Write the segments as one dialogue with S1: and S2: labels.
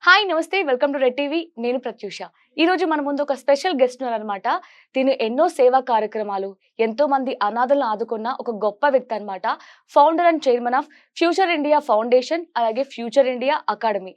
S1: Hi నమస్తే welcome to red TV. నేను ప్రత్యూష. ఈ రోజు మన ముందు ఒక స్పెషల్ గెస్ట్ ఉన్నారనమాట. తిను ఎన్నో సేవా కార్యక్రమాలు, ఎంతో మంది అనాథలను ఆదుకున్న ఒక గొప్ప వ్యక్తి అన్నమాట. Founder and chairman of future India foundation, అలాగే future India academy.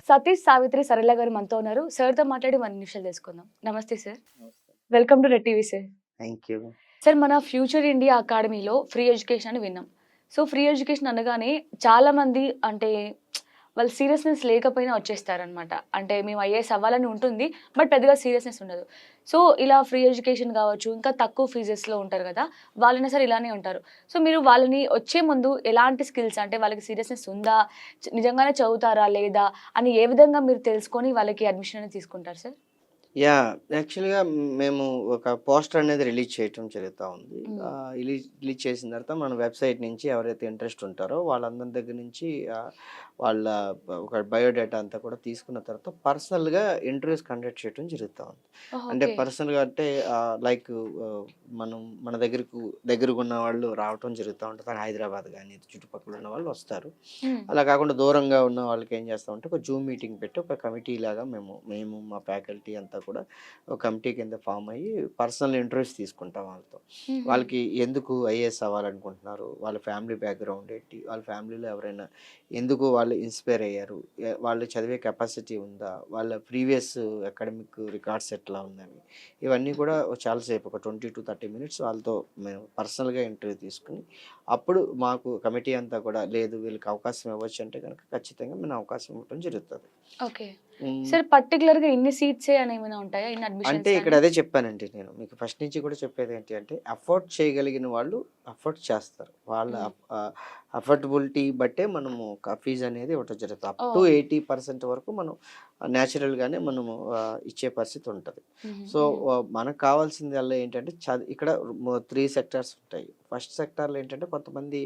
S1: Satish Savitri Sarala garu మనతో ఉన్నారు. సార్తో మాట్లాడి మన నిమిషాలు తెలుసుకుందాం. నమస్తే sir. Welcome to red TV sir.
S2: Thank you.
S1: Sir, మన ఫ్యూచర్ ఇండియా అకాడమీలో ఫ్రీ ఎడ్యుకేషన్ అని విన్నాం. సో ఫ్రీ ఎడ్యుకేషన్ అనగానే చాలా మంది అంటే వాళ్ళు సీరియస్నెస్ లేకపోయినా వచ్చేస్తారనమాట. అంటే మేము ఐఏఎస్ అవ్వాలని ఉంటుంది, బట్ పెద్దగా సీరియస్నెస్ ఉండదు. సో ఇలా ఫ్రీ ఎడ్యుకేషన్ కావచ్చు, ఇంకా తక్కువ ఫీజెస్లో ఉంటారు కదా, వాళ్ళైనా సరే ఇలానే ఉంటారు. సో మీరు వాళ్ళని వచ్చే ముందు ఎలాంటి స్కిల్స్, అంటే వాళ్ళకి సీరియస్నెస్ ఉందా, నిజంగానే చదువుతారా లేదా అని ఏ విధంగా మీరు తెలుసుకొని వాళ్ళకి అడ్మిషన్ అనేది తీసుకుంటారు సార్?
S2: యాక్చువల్‌గా మేము ఒక పోస్టర్ అనేది రిలీజ్ చేయటం జరుగుతా ఉంది. రిలీజ్ చేసిన తర్వాత మన వెబ్‌సైట్ నుంచి ఎవరైతే ఇంట్రెస్ట్ ఉంటారో వాళ్ళందరి దగ్గర నుంచి వాళ్ళ ఒక బయోడేటా అంతా కూడా తీసుకున్న తర్వాత పర్సనల్‌గా ఇంటర్వ్యూస్ కండక్ట్ చేయడం జరుగుతా ఉంది. అంటే పర్సనల్‌గా అంటే లైక్ మనం మన దగ్గరగా ఉన్న వాళ్ళు రావటం జరుగుతూ ఉంటుంది. హైదరాబాద్ కానీ చుట్టుపక్కల ఉన్న వాళ్ళు వస్తారు. అలా కాకుండా దూరంగా ఉన్న వాళ్ళకి ఏం చేస్తామంటే ఒక జూమ్ మీటింగ్ పెట్టి ఒక కమిటీ లాగా మేము మా ఫ్యాకల్టీ అంతా కూడా ఒక కమిటీ కింద ఫామ్ అయ్యి పర్సనల్ ఇంటర్వ్యూస్ తీసుకుంటాం వాళ్ళతో. వాళ్ళకి ఎందుకు ఐఏఎస్ అవ్వాలనుకుంటున్నారు, వాళ్ళ ఫ్యామిలీ బ్యాక్గ్రౌండ్ ఏంటి, వాళ్ళ ఫ్యామిలీలో ఎవరైనా ఎందుకు వాళ్ళు ఇన్స్పైర్ అయ్యారు, వాళ్ళు చదివే కెపాసిటీ ఉందా, వాళ్ళ ప్రీవియస్ అకాడమిక్ రికార్డ్స్ ఎట్లా ఉందని, ఇవన్నీ కూడా చాలాసేపు ఒక 20 to 30 minutes వాళ్ళతో మేము పర్సనల్గా ఇంటర్వ్యూ తీసుకుని అప్పుడు మాకు కమిటీ అంతా కూడా లేదు వీళ్ళకి అవకాశం ఇవ్వచ్చు అంటే కనుక ఖచ్చితంగా మేము అవకాశం ఇవ్వడం జరుగుతుంది.
S1: ఓకే సార్, పర్టికులర్ గా ఇన్ని సీట్సే అని ఏమైనా ఉంటాయా? ఇన్ని అడ్మిషన్స్
S2: అంటే ఇక్కడ అదే చెప్పానండి, నేను మీకు ఫస్ట్ నుంచి కూడా చెప్పేది ఏంటి అంటే అఫోర్డ్ చేయగలిగిన వాళ్ళు అఫోర్డ్ చేస్తారు. వాళ్ళ అఫోర్డబిలిటీ బట్టే మనము ఫీజు అనేది ఇవ్వటం జరుగుతుంది. అప్ టు 80% వరకు మనం న్యాచురల్గానే మనము ఇచ్చే పరిస్థితి ఉంటుంది. సో మనకు కావాల్సింది అలా ఏంటంటే ఇక్కడ 3 సెక్టార్స్ ఉంటాయి. ఫస్ట్ సెక్టార్లో ఏంటంటే కొంతమంది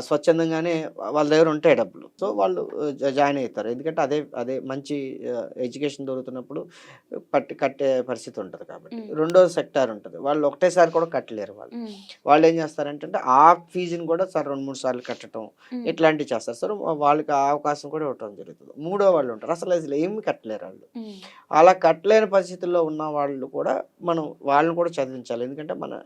S2: స్వచ్ఛందంగానే వాళ్ళ దగ్గర ఉంటాయి డబ్బులు, సో వాళ్ళు జాయిన్ అవుతారు. ఎందుకంటే అదే మంచి ఎడ్యుకేషన్ దొరుకుతున్నప్పుడు కట్టే పరిస్థితి ఉంటుంది కాబట్టి. రెండో సెక్టార్ ఉంటుంది, వాళ్ళు ఒకటేసారి కూడా కట్టలేరు. వాళ్ళు ఏం చేస్తారంటే ఆ ఫీజుని కూడా సార్ 2-3 సార్లు కట్టడం ఇట్లాంటివి చేస్తారు. సార్ వాళ్ళకి ఆ అవకాశం కూడా ఇవ్వటం జరుగుతుంది. మూడో వాళ్ళు ఉంటారు అసలు ఏమి కట్టలేరు వాళ్ళు. అలా కట్టలేని పరిస్థితుల్లో ఉన్న వాళ్ళు కూడా మనం వాళ్ళని కూడా చదివించాలి. ఎందుకంటే మన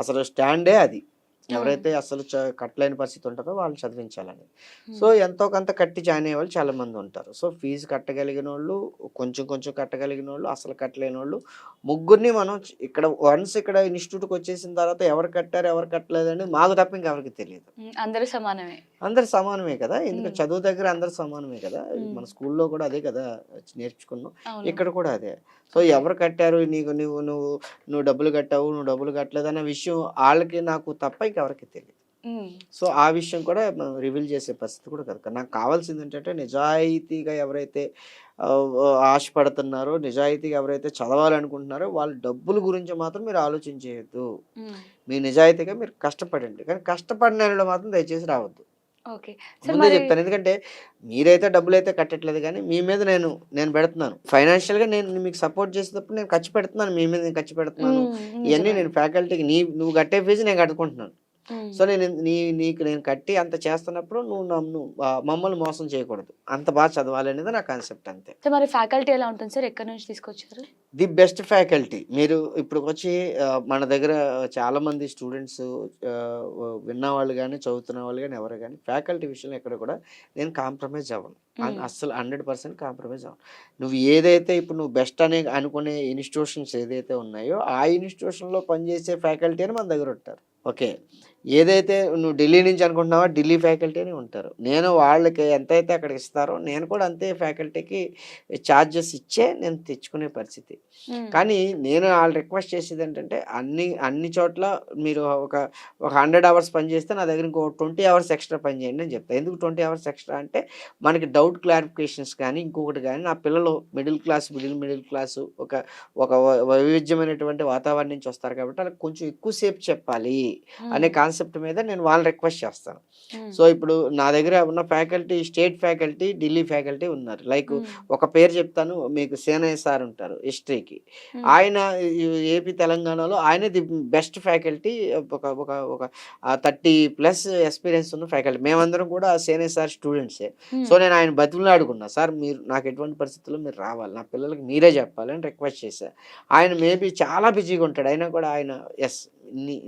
S2: అసలు స్టాండే అది, ఎవరైతే అసలు కట్టలేని పరిస్థితి ఉంటుందో వాళ్ళు చదివించాలని. సో ఎంతో కొంత కట్టి జాయిన్ అయ్యే వాళ్ళు చాలా మంది ఉంటారు. సో ఫీజు కట్టగలిగిన వాళ్ళు, కొంచెం కట్టగలిగిన వాళ్ళు, అసలు కట్టలేని వాళ్ళు, ముగ్గురిని మనం వన్స్ ఇక్కడ ఇన్స్టిట్యూట్కి వచ్చేసిన తర్వాత ఎవరు కట్టారు ఎవరు కట్టలేదని మాకు తప్ప ఇంకెవరికి తెలియదు. అందరు సమానమే కదా, ఎందుకంటే చదువు దగ్గర అందరు సమానమే కదా. మన స్కూల్లో కూడా అదే కదా నేర్చుకున్నాం, ఇక్కడ కూడా అదే. సో ఎవరు కట్టారు, నువ్వు డబ్బులు కట్టావు, నువ్వు డబ్బులు కట్టలేదు అన్న విషయం వాళ్ళకి నాకు తప్ప ఇంకెవరికి తెలియదు. సో ఆ విషయం కూడా రివీల్ చేసే పరిస్థితి కూడా కదా. నాకు కావాల్సింది ఏంటంటే నిజాయితీగా ఎవరైతే ఆశపడుతున్నారో, నిజాయితీగా ఎవరైతే చదవాలనుకుంటున్నారో వాళ్ళ డబ్బుల గురించి మాత్రం మీరు ఆలోచించేయద్దు. మీ నిజాయితీగా మీరు కష్టపడండి, కానీ కష్టపడిన మాత్రం దయచేసి రావద్దు. ముందే చెప్తాను, ఎందుకంటే మీరైతే డబ్బులు అయితే కట్టట్లేదు, కానీ మీ మీద నేను పెడుతున్నాను ఫైనాన్షియల్గా. నేను మీకు సపోర్ట్ చేసేటప్పుడు నేను ఖర్చు పెడుతున్నాను, మీ మీద నేను ఖర్చు పెడుతున్నాను. ఇవన్నీ నేను ఫ్యాకల్టీకి నువ్వు కట్టే ఫీజు నేను కట్టుకుంటున్నాను. సో నేను కట్టి అంత చేస్తున్నప్పుడు నువ్వు మమ్మల్ని మోసం చేయకూడదు, అంత బాగా చదవాలి అనేది నా కాన్సెప్ట్ అంతే.
S1: మరి ఫ్యాకల్టీ ఎలా ఉంటుంది సార్? ఎక్కడి నుంచి తీసుకొచ్చారు?
S2: The best faculty. మీరు ఇప్పుడు వచ్చి మన దగ్గర చాలా మంది స్టూడెంట్స్ విన్నవాళ్ళు కానీ చదువుతున్న వాళ్ళు కానీ ఎవరు కానీ ఫ్యాకల్టీ విషయంలో ఎక్కడ కూడా నేను కాంప్రమైజ్ అవ్వను. అస్సలు 100% కాంప్రమైజ్ అవ్వను. నువ్వు ఏదైతే ఇప్పుడు నువ్వు బెస్ట్ అనుకునే ఇన్స్టిట్యూషన్స్ ఏదైతే ఉన్నాయో ఆ ఇన్స్టిట్యూషన్లో పనిచేసే ఫ్యాకల్టీ అని మన దగ్గర ఉంటారు. ఓకే, ఏదైతే నువ్వు ఢిల్లీ నుంచి అనుకుంటున్నావో ఢిల్లీ ఫ్యాకల్టీనే ఉంటారు. నేను వాళ్ళకి ఎంతైతే అక్కడికి ఇస్తారో నేను కూడా అంతే ఫ్యాకల్టీకి చార్జెస్ ఇచ్చే నేను తెచ్చుకునే పరిస్థితి.
S1: హ్మ్.
S2: కానీ నేను ఆళ్ళు రిక్వెస్ట్ చేసేదేంటంటే అన్ని చోట్ల మీరు ఒక 100 అవర్స్ పని చేస్తే నా దగ్గర ఇంకో 20 అవర్స్ ఎక్స్‌ట్రా పని చేయండి అని చెప్తా. ఎందుకు 20 అవర్స్ ఎక్స్‌ట్రా అంటే మనకి డౌట్ క్లారిఫికేషన్స్ కానీ, ఇంకొకటి గానీ నా పిల్లలు మిడిల్ క్లాసు ఒక వైవిధ్యమైనటువంటి వాతావరణం నుంచి వస్తారు కాబట్టి ఆళ్ళకి కొంచెం ఎక్కువ సేపు చెప్పాలి అనే
S1: హ్మ్.
S2: కాన్సెప్ట్ మీద నేను వాళ్ళని రిక్వెస్ట్ చేస్తాను.
S1: హ్మ్.
S2: సో, ఇప్పుడు నా దగ్గర ఉన్న faculty state faculty, Delhi faculty ఉన్నారు. లైక్
S1: హ్మ్.
S2: ఒక పేరు చెప్తాను మీకు సేనయ్య సార్ ఉంటారు హిస్టరీకి.
S1: హ్మ్.
S2: ఆయన ఈ ఏపీ, తెలంగాణలో ఆయనే ది బెస్ట్ ఫ్యాకల్టీ ఒక ఒక ఒక 30+ ఎక్స్‌పీరియన్స్ ఉన్న ఫ్యాకల్టీ. మేమందరం కూడా సేనయ్య సార్ స్టూడెంట్సే. సో,
S1: హ్మ్.
S2: నేను ఆయన బతిమిలాడుకున్నా. సార్ మీరు నాకు ఎటువంటి పరిస్థితుల్లో మీరు రావాలి. నా పిల్లలకి మీరే చెప్పాలి అని రిక్వెస్ట్ చేశా. ఆయన మేబీ చాలా బిజీగా ఉంటాడు. అయినా కూడా ఆయన యెస్.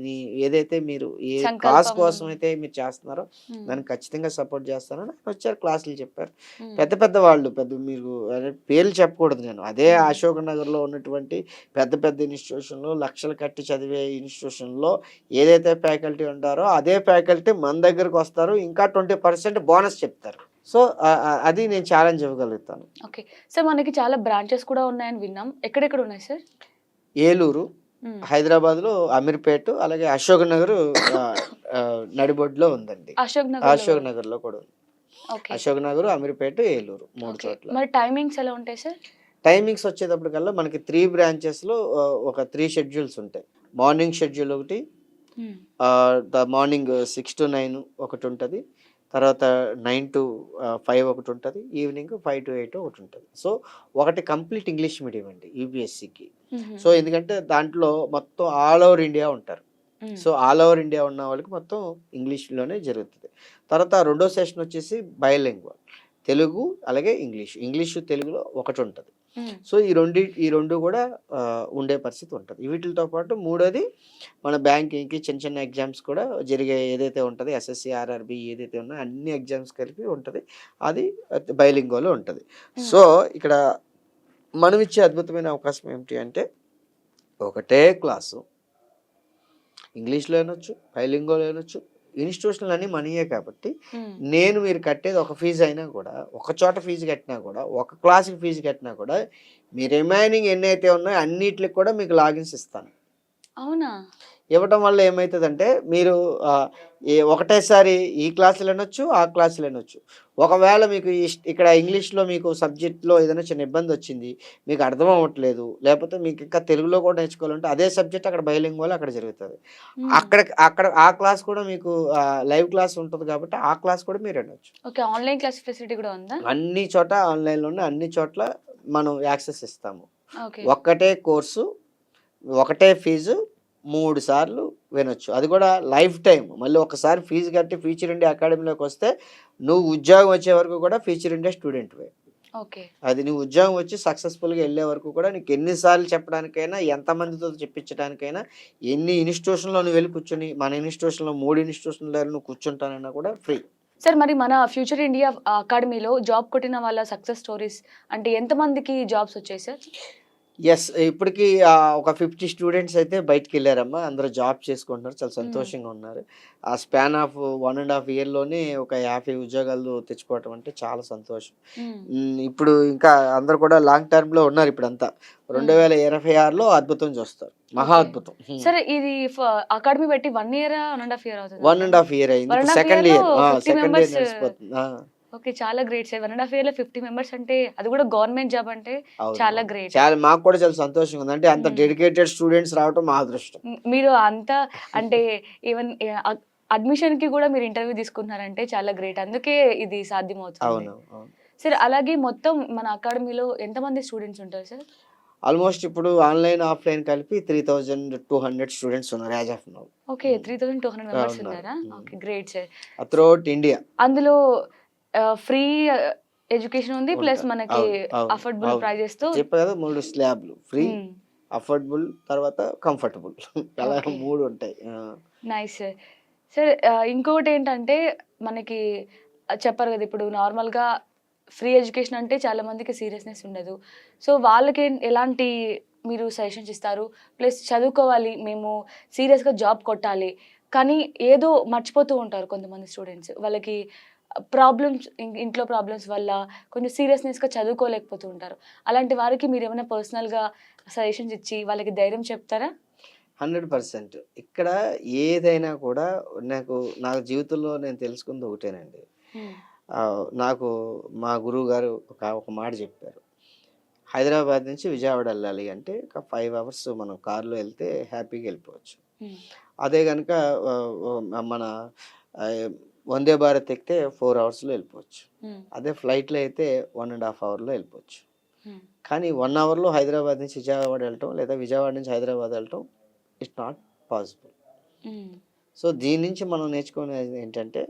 S2: నీ ఏదైతే మీరు ఏ కాజ్
S1: సంకల్పం.
S2: కోసం అయితే మీరు చేస్తున్నారో
S1: హ్మ్.
S2: దాన్ని ఖచ్చితంగా సపోర్ట్ చేస్తానని వచ్చారు క్లాసులు చెప్పారు.
S1: హ్మ్.
S2: పెద్ద పెద్ద వాళ్ళు మీరు అదే పేర్లు చెప్పకూడదు నేను. అదే
S1: హ్మ్.
S2: అశోక్ నగర్‌లో ఉన్నటువంటి పెద్ద పెద్ద ఇన్‌స్టిట్యూషన్‌లో లక్షలు కట్టి చదివే ఇన్‌స్టిట్యూషన్‌లో ఏదైతే ఫ్యాకల్టీ ఉంటారో అదే ఫ్యాకల్టీ మన దగ్గరకొస్తారు. ఇంకా 20% బోనస్ చెప్తారు. సో, అది నేను ఛాలెంజ్ ఇవ్వగలుగుతాను.
S1: ఓకే. సార్ మనకి చాలా బ్రాంచెస్ కూడా ఉన్నాయని విన్నాం. ఎక్కడెక్కడ ఉన్నాయి సార్?
S2: ఏలూరు,
S1: హ్మ్.
S2: హైదరాబాద్‌లో అమీర్‌పేట్ అలాగే అశోక్ నగర్ ఆహ్, నడిబొడ్డులో ఉందండి.
S1: అశోక్ నగర్‌లో.
S2: అశోక్ నగర్‌లో కూడా ఉంది.
S1: ఓకే.
S2: అశోక్ నగర్, అమీర్‌పేట్, ఏలూరు 3
S1: ఓకే.
S2: చోట్ల.
S1: మరి టైమింగ్స్ ఎలా ఉంటాయి సార్?
S2: టైమింగ్స్ వచ్చేటప్పటికల్లా మనకి 3 బ్రాంచెస్‌లో ఒక 3 షెడ్యూల్స్ ఉంటాయి. మార్నింగ్ షెడ్యూల్ ఒకటి,
S1: హ్మ్.
S2: మార్నింగ్ 6-9 ఒకటుంటది. తర్వాత 9-5 ఒకటుంటది. ఈవినింగ్ 5-8 ఒకటుంటది. సో, ఒకటి కంప్లీట్ ఇంగ్లీష్ మీడియం అండి యూపీఎస్‌సికి.
S1: హుహు.
S2: సో, ఎందుకంటే దాంట్లో మొత్తం ఆల్ ఓవర్ ఇండియా ఉంటారు.
S1: హ్మ్.
S2: సో, ఆల్ ఓవర్ ఇండియా ఉన్న వాళ్ళకి మొత్తం ఇంగ్లీష్‌లోనే జరుగుతది. తర్వాత రెండో సెషన్ వచ్చేసి బైలింగ్వల్. తెలుగు అలాగే ఇంగ్లీష్. ఇంగ్లీషు, తెలుగులో ఒకటుంటది.
S1: హ్మ్.
S2: సో, ఈ 2 కూడా ఉండే పరిస్థితి ఉంటది. వీటిలతో పాటు మూడోది మన బ్యాంకింగ్‌కి చిన్న చిన్న ఎగ్జామ్స్ కూడా జరిగే ఏదైతే ఉంటదో ఎస్ఎస్‌సి, ఆర్ఆర్‌బీ ఏదైతే ఉన్నాయో అన్ని ఎగ్జామ్స్ కలిపి ఉంటది. అది బైలింగ్వల్‌లో ఉంటది.
S1: హ్మ్.
S2: సో, ఇక్కడ మనమిచ్చే అద్భుతమైన అవకాశం ఏమిటి అంటే ఒకటే క్లాసు ఇంగ్లీష్‌లో వినొచ్చు, బైలింగ్వల్ వినొచ్చు. ఇన్‌స్టిట్యూషన్‌లు అన్నీ మనీయే కాబట్టి,
S1: హ్మ్.
S2: మీరు కట్టేది ఒక ఫీజ్ అయినా కూడా, ఒక చోట ఫీజు కట్టినా కూడా, ఒక క్లాస్‌కి ఫీజు కట్టినా కూడా, మీ రిమైనింగ్ ఎన్నైతే ఉన్నాయో అన్నిట్లికి కూడా మీకు లాగిన్స్ ఇస్తాను.
S1: అవునా?
S2: ఇవ్వటం వల్ల ఏమైతదంటే, మీరు ఒకటేసారి ఈ క్లాసులు వినొచ్చు, ఆ క్లాసులు వినొచ్చు. ఒకవేళ మీకు ఇక్కడ ఇంగ్లీష్‌లో మీకు సబ్జెక్ట్‌లో ఏదైనా చిన్న ఇబ్బందొచ్చింది, మీకు అర్థం అవ్వట్లేదు, లేపోతే మీకు ఇంకా తెలుగులో కూడా నేర్చుకోవాలంటే, అదే సబ్జెక్ట్ అక్కడ బైలింగ్వల్ అక్కడ జరుగుతది.
S1: హ్మ్.
S2: అక్కడ ఆ క్లాస్ కూడా మీకు లైవ్ క్లాస్ ఉంటది కాబట్టి, ఆ క్లాస్ కూడా మీరు వినొచ్చు.
S1: ఓకే. ఆన్‌లైన్ క్లాస్ ఫెసిలిటీ కూడా ఉందా?
S2: అన్ని చోట ఆన్‌లైన్‌లోనే అన్ని చోట్ల మనం యాక్సెస్ ఇస్తాము.
S1: ఓకే.
S2: ఒక్కటే కోర్సు, ఒకటే ఫీజు 3 సార్లు వినొచ్చు. అది కూడా లైఫ్ టైమ్. మళ్ళీ ఒకసారి ఫీజు కట్టి ఫ్యూచర్ ఇండియా అకాడమీలోకొస్తే నువ్వు ఉద్యోగం వచ్చే వరకు కూడా ఫ్యూచర్ ఇండియా స్టూడెంట్‌వే.
S1: ఓకే.
S2: అది నువ్వు ఉద్యోగం వచ్చి సక్సెస్‌ఫుల్‌గా ఎళ్ళే వరకు కూడా నీకు ఎన్ని సార్లు చెప్పడానికైనా, ఎంతమందితో చెప్పించడానికైనా, ఎన్ని ఇన్‌స్టిట్యూషన్‌లో నువ్వు వెళ్లి కూర్చొని, మన ఇన్‌స్టిట్యూషన్‌లో 3 ఇన్‌స్టిట్యూషన్‌లో నువ్వు కూర్చుంటానన్నా కూడా ఫ్రీ.
S1: సార్ మరి మన ఫ్యూచర్ ఇండియా అకాడమీలో జాబ్ కొట్టిన వాళ్ళ సక్సెస్ స్టోరీస్ అంటే ఎంతమందికి జాబ్స్ వచ్చాయి సార్?
S2: యెస్. ఇప్పటికి ఒక 50 స్టూడెంట్స్ అయితే బయటికెళ్లారమ్మా. అందరూ జాబ్ చేసుకుంటున్నారు. చాలా
S1: హ్మ్.
S2: సంతోషంగా ఉన్నారు. ఆ స్పాన్ ఆఫ్ 1 ½ ఇయర్‌లోనే ఒక 50 ఉద్యోగాలు తెచ్చుకోవటం అంటే చాలా సంతోషం.
S1: హ్మ్.
S2: ఇప్పుడు ఇంకా అందరూ కూడా లాంగ్ టర్మ్‌లో ఉన్నారు ఇప్పుడంతా.
S1: హ్మ్.
S2: 2026లో అద్భుతం చూస్తారు. మహా
S1: ఓకే.
S2: అద్భుతం.
S1: సరే ఇది అకాడమీ పెట్టి 1 ఇయరా? 1 ½ ఇయర్ అవుతుందా
S2: 1
S1: సార్?
S2: ½ ఇయర్ అయింది.
S1: 1
S2: ఇప్పుడు
S1: ½
S2: సెకండ్
S1: ఇయర్‌లో
S2: ఇయర్.
S1: 50
S2: second year
S1: members.
S2: నడిచిపోతుంది.
S1: ఓకే. చాలా గ్రేట్ సార్. 1 ½ ఇయర్‌లో 50 మెంబర్స్ అంటే అది కూడా గవర్నమెంట్ జాబ్ అంటే చాలా
S2: అవునవును.
S1: గ్రేట్.
S2: చాలా మాకు కూడా చాలా సంతోషంగా ఉంది. అంటే అంత
S1: హ్మ్.
S2: డెడికేటెడ్ స్టూడెంట్స్ రావటం మా అదృష్టం.
S1: మీరు అంతా అంటే ఈవెన్ అడ్మిషన్‌కి కూడా మీరు ఇంటర్వ్యూ తీసుకుంటున్నారంటే చాలా గ్రేట్. అందుకే ఇది సాధ్యమవుతుంది.
S2: అవును. అవును.
S1: సార్ అలాగే మొత్తం మన అకాడమీలో ఎంతమంది స్టూడెంట్స్ ఉంటారు సార్?
S2: ఆల్మోస్ట్ ఇప్పుడు ఆన్‌లైన్, ఆఫ్‌లైన్ కలిపి 3200 స్టూడెంట్స్ ఉన్నారు యాస్ ఆఫ్ నౌ.
S1: ఓకే.
S2: హ్మ్.
S1: 3200 మెంబర్స్
S2: ఉన్నారు.
S1: ఉన్నారా?
S2: హ్మ్.
S1: Okay. Great sir.
S2: Throughout India
S1: అందులో ఫ్రీ ఎడ్యుకేషన్ ఉంది. ప్లస్
S2: ఉంటారు.
S1: మనకి
S2: అవును. అవును.
S1: అఫోర్డబుల్
S2: అవును.
S1: ప్రైజెస్‌తో.
S2: చెప్పా కదా! 3 స్లాబ్‌లు. ఫ్రీ,
S1: హ్మ్.
S2: అఫోర్డబుల్ తర్వాత కంఫర్టబుల్ అలా
S1: ఓకే.
S2: 3 ఉంటాయి.
S1: Nice sir. సార్ ఇంకొకటేంటంటే మనకి చెప్పారు కదా! ఇప్పుడు నార్మల్‌గా ఫ్రీ ఎడ్యుకేషన్ అంటే చాలా మందికి సీరియస్‌నెస్ ఉండదు. సో, వాళ్ళకి ఎలాంటి మీరు సజెషన్స్ ఇస్తారు? ప్లస్ చదువుకోవాలి మేము సీరియస్‌గా జాబ్ కొట్టాలి. కానీ ఏదో మర్చిపోతూ ఉంటారు కొంతమంది స్టూడెంట్స్. వాళ్ళకి ప్రాబ్లమ్స్ ఇంట్లో ప్రాబ్లమ్స్ వల్ల కొంచెం సీరియస్‌నెస్‌గా చదువుకోలేకపోతూ ఉంటారు. అలాంటి వారికి మీరేమైనా పర్సనల్‌గా సజెషన్స్ ఇచ్చి వాళ్ళకి ధైర్యం చెప్తారా?
S2: 100% ఇక్కడ ఏదైనా కూడా నా జీవితంలో నేను తెలుసుకుంది ఒకటేనండి.
S1: హ్మ్.
S2: నాకు మా గురువుగారు ఒక మాట చెప్పారు. హైదరాబాద్ నుంచి విజయవాడ వెళ్ళాలి అంటే ఒక 5 అవర్స్ మనం కార్‌లో వెళ్తే హ్యాపీగా వెళ్ళిపోవచ్చు.
S1: హ్మ్.
S2: అదే గనుక మన ఆహ్, వందే భారత్ ఎక్కితే 4 అవర్స్‌లో వెళ్ళిపోవచ్చు.
S1: హ్మ్.
S2: అదే ఫ్లైట్‌లో అయితే 1 ½ అవర్‌లో వెళ్ళిపోవచ్చు.
S1: హ్మ్.
S2: కానీ 1 అవర్‌లో హైదరాబాద్ నుంచి విజయవాడ వెళ్ళటం, లేదా విజయవాడ నుంచి హైదరాబాద్ వెళ్ళటం ఇట్స్ నాట్ పాసిబుల్.
S1: హ్మ్.
S2: సో, దీని నుంచి మనం నేర్చుకునేది ఏంటంటే,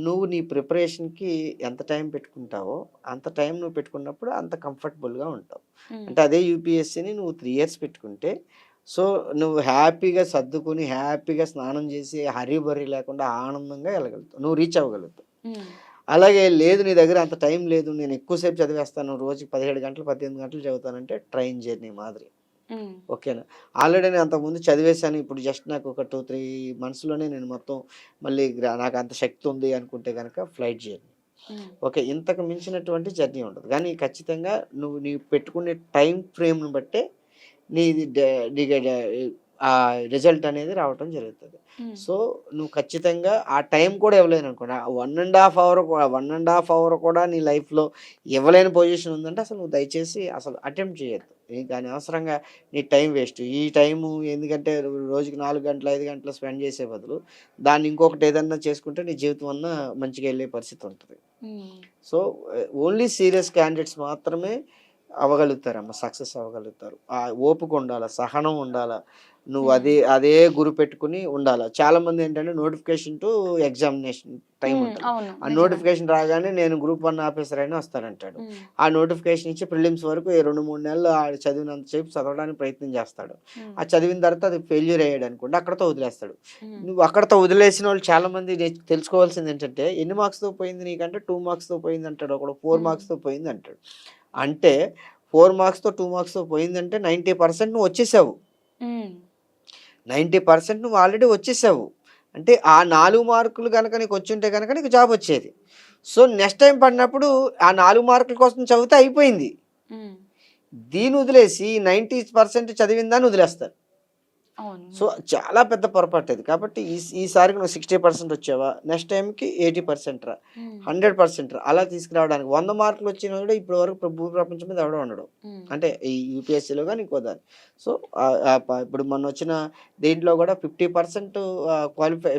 S2: నువ్వు నీ ప్రిపరేషన్‌కి ఎంత టైం పెట్టుకుంటావో, అంత టైం నువ్వు పెట్టుకున్నప్పుడు అంత కంఫర్టబుల్‌గా ఉంటావు.
S1: హ్మ్.
S2: అంటే అదే యూపీఎస్సీని నువ్వు 3 ఇయర్స్ పెట్టుకుంటే, సో, నువ్వు హ్యాపీగా సర్దుకొని, హ్యాపీగా స్నానం చేసి, హరీ బరీ లేకుండా ఆనందంగా వెళ్ళగలుగుతావు. నువ్వు రీచ్ అవ్వగలుగుతావు.
S1: హ్మ్.
S2: అలాగే లేదు నీ దగ్గర అంత టైం లేదు, నేను ఎక్కువ సేపు చదివేస్తాను, రోజుకి 17 గంటలు, 18 గంటలు చదువుతానంటే ట్రైన్ జర్నీ మాదిరి.
S1: హ్మ్.
S2: ఓకేనా. ఆల్రెడీ నేను అంతకుముందు చదివేశాను. ఇప్పుడు జస్ట్ నాకు ఒక 2, 3 మంత్స్‌లోనే నేను మొత్తం మళ్ళీ నాకంత శక్తి ఉంది అనుకుంటే గనక ఫ్లైట్ జర్నీ.
S1: హ్మ్.
S2: ఓకే. ఇంతకు మించినటువంటి జర్నీ ఉండదు. కానీ ఖచ్చితంగా నీవు పెట్టుకునే టైమ్ ఫ్రేమ్‌ని బట్టే నీది డ నీకు రిజల్ట్ అనేది రావటం జరుగుతది.
S1: హ్మ్.
S2: సో, నువ్వు ఖచ్చితంగా ఆ టైం కూడా ఇవ్వలేననుకోండి. ఆ 1 ½ అవర్ కూడా నీ లైఫ్‌లో ఇవ్వలేని పొజిషన్ ఉందంటే అసలు నువ్వు దయచేసి అసలు అటెంప్ట్ చేయొద్దు. నీకు అనవసరంగా నీ టైం వేస్ట్. ఈ టైము ఎందుకంటే రోజుకి 4 గంటలు, 5 గంటలు స్పెండ్ చేసే బదులు దాన్ని ఇంకొకటి ఏదన్నా చేసుకుంటే నీ జీవితం అన్నా మంచిగా వెళ్ళే పరిస్థితి ఉంటది.
S1: హ్మ్.
S2: సో, ఓన్లీ సీరియస్ క్యాండిడేట్స్ మాత్రమే అవ్వగలుగుతారమ్మ. సక్సెస్ అవ్వగలుగుతారు. ఆ ఓపిక ఉండాల, సహనం ఉండాల. నువ్వు
S1: హ్మ్.
S2: అదే గురి పెట్టుకొని ఉండాల. చాలామంది ఏంటంటే నోటిఫికేషన్ టు ఎగ్జామినేషన్ టైమ్
S1: హ్మ్.
S2: ఉంటది.
S1: అవును.
S2: ఆ
S1: నిజమే.
S2: నోటిఫికేషన్ రాగానే నేను గ్రూప్ 1 ఆఫీసర్ అయినా వస్తానంటాడు.
S1: హ్మ్.
S2: ఆ నోటిఫికేషన్ ఇచ్చి ప్రిలిమ్స్ వరకు 2, 3 నెలలు చదివినంత సేపు చదవడానికి ప్రయత్నం చేస్తాడు.
S1: హ్మ్.
S2: ఆ చదివిన తర్వాత అది ఫెయిల్యూర్ అయ్యాడనుకోండి అక్కడితో వదిలేస్తాడు.
S1: హ్మ్.
S2: నువ్వు అక్కడితో వదిలేసినోళ్ళు చాలామంది తెలుసుకోవాల్సిందేంటంటే ఎన్ని మార్క్స్‌తో పోయింది నీకంటే 2 మార్క్స్‌తో పోయిందంటాడు. ఒకడు 4
S1: హ్మ్.
S2: మార్క్స్‌తో పోయిందంటాడు. అంటే 4 మార్క్స్‌తో, 2 మార్క్స్‌తో పోయిందంటే 90% నువ్వు వచ్చేసావు.
S1: హ్మ్.
S2: 90% నువ్వు ఆల్రెడీ వచ్చేసావు. అంటే ఆ 4 మార్కులు గనక నీకొచ్చుంటే గనక నీకు జాబొచ్చేది. సో, నెక్స్ట్ టైమ్ పడినప్పుడు ఆ 4 మార్కుల కోసం చదివితే అయిపోయింది.
S1: హ్మ్.
S2: దీన్నొదిలేసి 90% చదివిన దాన్ని వదిలేస్తారు.
S1: అవును.
S2: సో, చాలా పెద్ద పొరపాటది. కాబట్టి ఈసారికి నువ్వు 60% వచ్చావా? నెక్స్ట్ టైమ్‌కి 80% రా.
S1: హ్మ్.
S2: 100% రా. అలా తీసుకురావడానికి 100 మార్కులు వచ్చినోడు ఇప్పటి వరకు భూప్రపంచం మీద ఎవడు ఉండడు.
S1: హ్మ్.
S2: అంటే ఈ యూపీఎస్సీలో గాని ఇంకో దాని. సో, ఇప్పుడు మొన్నొచ్చిన దీంట్లో గూడా 50%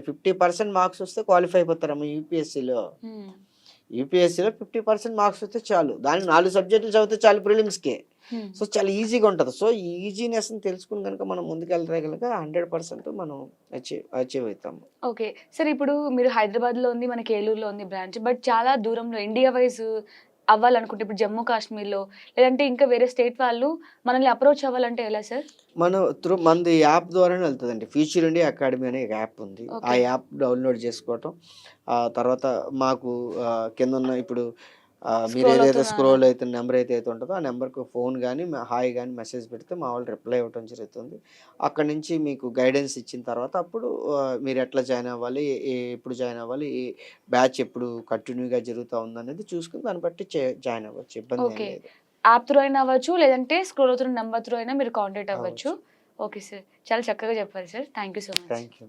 S2: 50% మార్క్స్ వస్తే క్వాలిఫై అయిపోతారమ్మ యూపీఎస్సీలో.
S1: హ్మ్.
S2: యూపీఎస్సీలో 50% మార్క్స్ వస్తే చాలు. దానికి 4 సబ్జెక్టులు చదివితే చాలు ప్రిలిమ్స్‌కి.
S1: హ్మ్.
S2: సో, చాలా ఈజీగా ఉంటది. సో, ఈ ఈజీనెస్‌ని తెలుసుకొని గనుక మనం ముందుకెళ్తే గనక 100% మనం అచీవ్ అయితాము.
S1: ఓకే. సరే ఇప్పుడు మీరు హైదరాబాద్‌లో ఉంది. మనకి ఏలూరులో ఉంది బ్రాంచ్. బట్ చాలా దూరంలో ఇండియా వైస్ అవ్వాలనుకుంటే ఇప్పుడు జమ్మూ కాశ్మీర్‌లో లేదంటే ఇంకా వేరే స్టేట్ వాళ్ళు మనల్ని అప్రోచ్ అవ్వాలంటే ఎలా సార్?
S2: మనది యాప్ ద్వారానే వెళ్తదండి. ఫ్యూచర్ ఇండియా అకాడమీ అనే యాప్ ఉంది. ఆ
S1: ఓకే.
S2: యాప్ డౌన్‌లోడ్ చేసుకోవటం. తర్వాత మాకు కిందున్న ఇప్పుడు
S1: స్క్రోల్
S2: మీరేదైతే
S1: అవుతున్నానా?
S2: స్క్రోల్ అయితున్న నంబర్ ఏదైతే ఉంటదో, ఆ నంబర్‌కి ఫోన్ గాని, హాయ్ గాని మెసేజ్ పెడితే మా వాళ్ళు రిప్లై ఇవ్వటం జరుగుతుంది. అక్కడి నుంచి మీకు గైడెన్స్ ఇచ్చిన తర్వాత అప్పుడు మీరెట్లా జాయిన్ అవ్వాలి, ఎప్పుడు జాయిన్ అవ్వాలి, బ్యాచ్ ఎప్పుడు కంటిన్యూగా జరుగుతా ఉందనేది చూసుకొని దాన్ని బట్టి జాయిన్ అవ్వచ్చు. ఇబ్బందేం
S1: ఓకే.
S2: లేదు.
S1: యాప్ త్రూ అయినా అవ్వచ్చు. లేదంటే స్క్రోల్ అవుతున్న నంబర్ త్రూ అయినా మీరు కాంటాక్ట్ అవ్వచ్చు.
S2: అవ్వచ్చు.
S1: Okay sir. చాలా చక్కగా చెప్పారు sir. Thank you so much.
S2: Thank you.